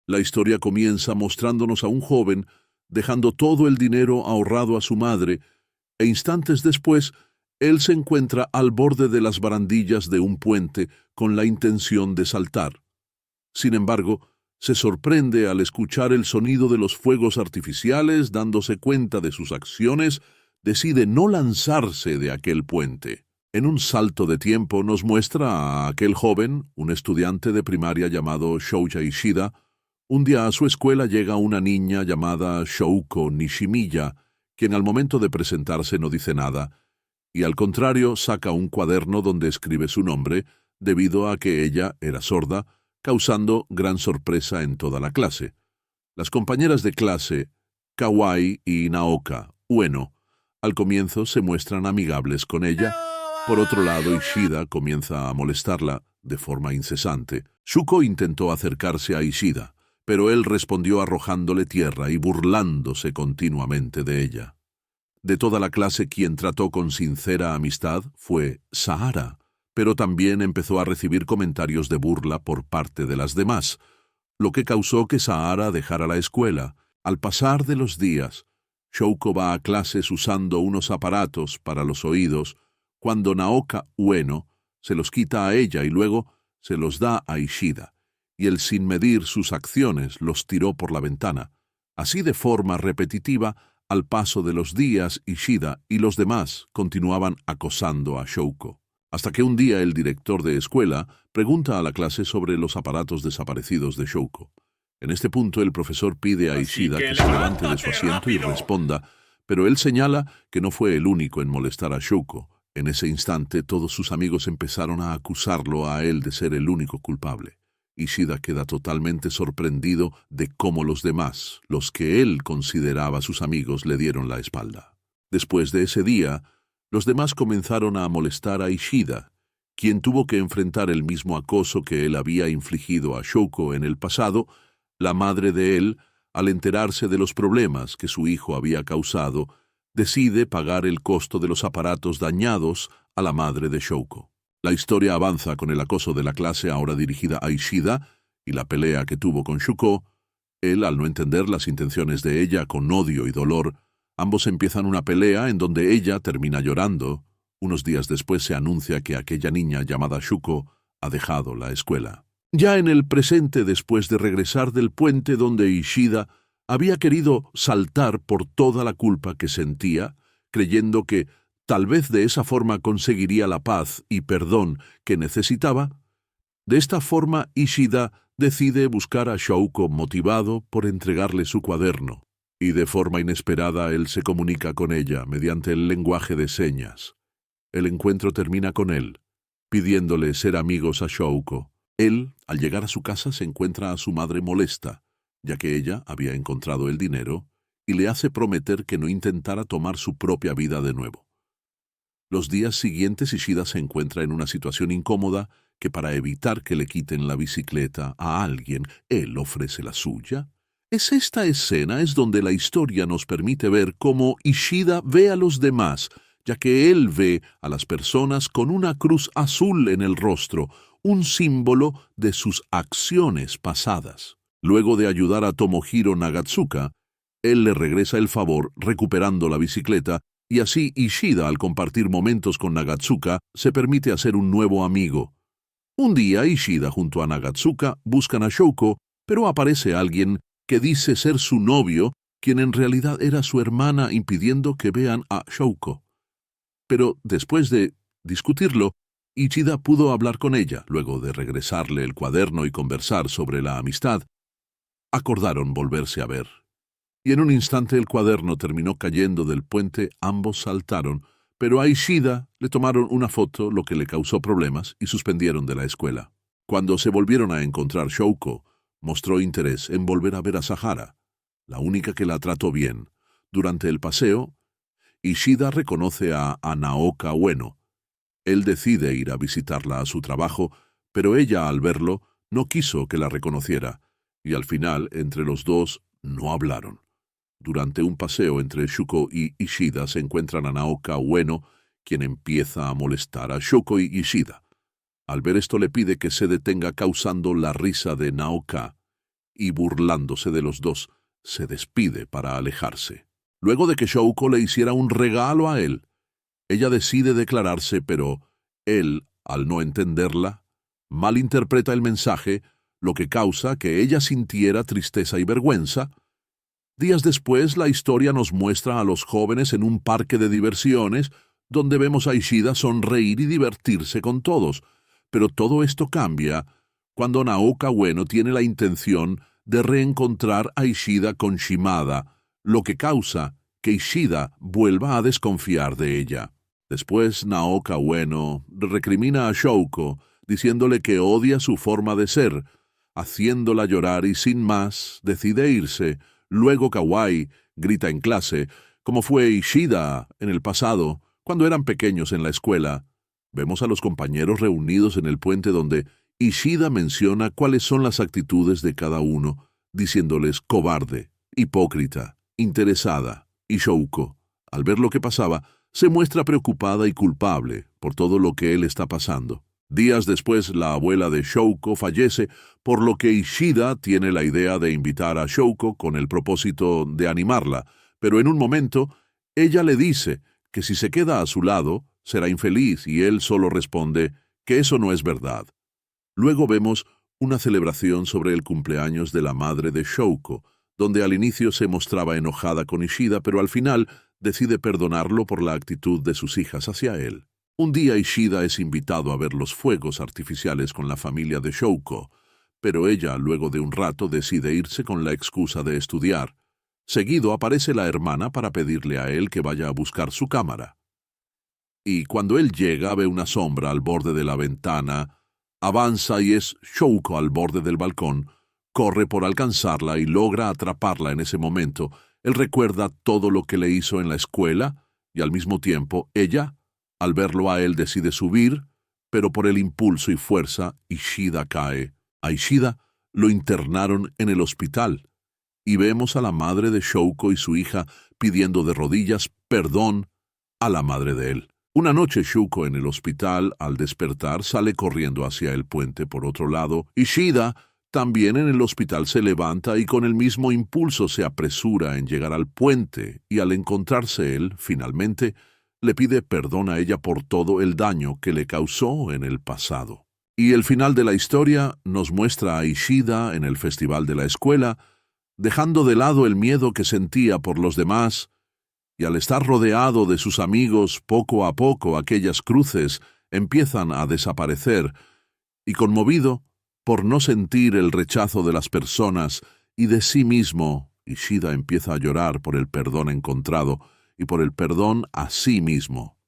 La historia comienza mostrándonos a un joven dejando todo el dinero ahorrado a su madre, e instantes después, él se encuentra al borde de las barandillas de un puente con la intención de saltar. Sin embargo, se sorprende al escuchar el sonido de los fuegos artificiales, dándose cuenta de sus acciones, decide no lanzarse de aquel puente. En un salto de tiempo nos muestra a aquel joven, un estudiante de primaria llamado Shouja Ishida. Un día a su escuela llega una niña llamada Shouko Nishimiya, quien al momento de presentarse no dice nada, y al contrario saca un cuaderno donde escribe su nombre, debido a que ella era sorda, causando gran sorpresa en toda la clase. Las compañeras de clase, Kawai y Naoka Ueno, al comienzo se muestran amigables con ella. Por otro lado, Ishida comienza a molestarla de forma incesante. Shuko intentó acercarse a Ishida, pero él respondió arrojándole tierra y burlándose continuamente de ella. De toda la clase, quien trató con sincera amistad fue Sahara, pero también empezó a recibir comentarios de burla por parte de las demás, lo que causó que Sahara dejara la escuela. Al pasar de los días, Shouko va a clases usando unos aparatos para los oídos, cuando Naoka Ueno se los quita a ella y luego se los da a Ishida, y él sin medir sus acciones los tiró por la ventana. Así de forma repetitiva, al paso de los días, Ishida y los demás continuaban acosando a Shouko, hasta que un día el director de escuela pregunta a la clase sobre los aparatos desaparecidos de Shouko. En este punto el profesor pide a Ishida que se levante de su asiento y responda, pero él señala que no fue el único en molestar a Shouko. En ese instante todos sus amigos empezaron a acusarlo a él de ser el único culpable. Ishida queda totalmente sorprendido de cómo los demás, los que él consideraba sus amigos, le dieron la espalda. Después de ese día, los demás comenzaron a molestar a Ishida, quien tuvo que enfrentar el mismo acoso que él había infligido a Shouko en el pasado. La madre de él, al enterarse de los problemas que su hijo había causado, decide pagar el costo de los aparatos dañados a la madre de Shouko. La historia avanza con el acoso de la clase ahora dirigida a Ishida y la pelea que tuvo con Shouko. Él, al no entender las intenciones de ella con odio y dolor, ambos empiezan una pelea en donde ella termina llorando. Unos días después se anuncia que aquella niña llamada Shouko ha dejado la escuela. Ya en el presente, después de regresar del puente donde Ishida había querido saltar por toda la culpa que sentía, creyendo que tal vez de esa forma conseguiría la paz y perdón que necesitaba, de esta forma Ishida decide buscar a Shouko motivado por entregarle su cuaderno, y de forma inesperada él se comunica con ella mediante el lenguaje de señas. El encuentro termina con él, pidiéndole ser amigos a Shouko. Él, al llegar a su casa, se encuentra a su madre molesta, ya que ella había encontrado el dinero, y le hace prometer que no intentara tomar su propia vida de nuevo. Los días siguientes Ishida se encuentra en una situación incómoda que para evitar que le quiten la bicicleta a alguien, él ofrece la suya. Esta escena es donde la historia nos permite ver cómo Ishida ve a los demás, ya que él ve a las personas con una cruz azul en el rostro, un símbolo de sus acciones pasadas. Luego de ayudar a Tomohiro Nagatsuka, él le regresa el favor recuperando la bicicleta, y así Ishida, al compartir momentos con Nagatsuka, se permite hacer un nuevo amigo. Un día Ishida junto a Nagatsuka buscan a Shouko, pero aparece alguien que dice ser su novio, quien en realidad era su hermana, impidiendo que vean a Shouko. Pero después de discutirlo, Ishida pudo hablar con ella. Luego de regresarle el cuaderno y conversar sobre la amistad, acordaron volverse a ver. Y en un instante el cuaderno terminó cayendo del puente. Ambos saltaron, pero a Ishida le tomaron una foto, lo que le causó problemas, y suspendieron de la escuela. Cuando se volvieron a encontrar, Shouko mostró interés en volver a ver a Sahara, la única que la trató bien. Durante el paseo, Ishida reconoce a Naoka Ueno. Él decide ir a visitarla a su trabajo, pero ella, al verlo, no quiso que la reconociera, y al final, entre los dos, no hablaron. Durante un paseo entre Shouko y Ishida se encuentran a Naoka Ueno, quien empieza a molestar a Shouko y Ishida. Al ver esto le pide que se detenga, causando la risa de Naoka. y, burlándose de los dos, se despide para alejarse. Luego de que Shouko le hiciera un regalo a él, ella decide declararse, pero él, al no entenderla, malinterpreta el mensaje, lo que causa que ella sintiera tristeza y vergüenza. Días después, la historia nos muestra a los jóvenes en un parque de diversiones, donde vemos a Ishida sonreír y divertirse con todos. Pero todo esto cambia cuando Naoka Ueno tiene la intención de reencontrar a Ishida con Shimada, lo que causa que Ishida vuelva a desconfiar de ella. Después, Naoka Ueno recrimina a Shouko, diciéndole que odia su forma de ser, haciéndola llorar y sin más decide irse. Luego Kawai grita en clase, como fue Ishida en el pasado, cuando eran pequeños en la escuela. Vemos a los compañeros reunidos en el puente donde Ishida menciona cuáles son las actitudes de cada uno, diciéndoles cobarde, hipócrita, interesada, y Shouko, al ver lo que pasaba, se muestra preocupada y culpable por todo lo que él está pasando. Días después, la abuela de Shouko fallece, por lo que Ishida tiene la idea de invitar a Shouko con el propósito de animarla, pero en un momento, ella le dice que si se queda a su lado, será infeliz, y él solo responde que eso no es verdad. Luego vemos una celebración sobre el cumpleaños de la madre de Shouko, donde al inicio se mostraba enojada con Ishida, pero al final decide perdonarlo por la actitud de sus hijas hacia él. Un día Ishida es invitado a ver los fuegos artificiales con la familia de Shouko, pero ella, luego de un rato, decide irse con la excusa de estudiar. Seguido aparece la hermana para pedirle a él que vaya a buscar su cámara. Y cuando él llega, ve una sombra al borde de la ventana, avanza y es Shouko al borde del balcón, corre por alcanzarla y logra atraparla en ese momento. Él recuerda todo lo que le hizo en la escuela y al mismo tiempo ella, al verlo a él, decide subir, pero por el impulso y fuerza, Ishida cae. A Ishida lo internaron en el hospital y vemos a la madre de Shouko y su hija pidiendo de rodillas perdón a la madre de él. Una noche Shouko en el hospital, al despertar, sale corriendo hacia el puente por otro lado. Ishida también en el hospital se levanta y con el mismo impulso se apresura en llegar al puente y al encontrarse él, finalmente, le pide perdón a ella por todo el daño que le causó en el pasado. Y el final de la historia nos muestra a Ishida en el festival de la escuela, dejando de lado el miedo que sentía por los demás, y al estar rodeado de sus amigos, poco a poco aquellas cruces empiezan a desaparecer, y conmovido por no sentir el rechazo de las personas y de sí mismo, Ishida empieza a llorar por el perdón encontrado y por el perdón a sí mismo.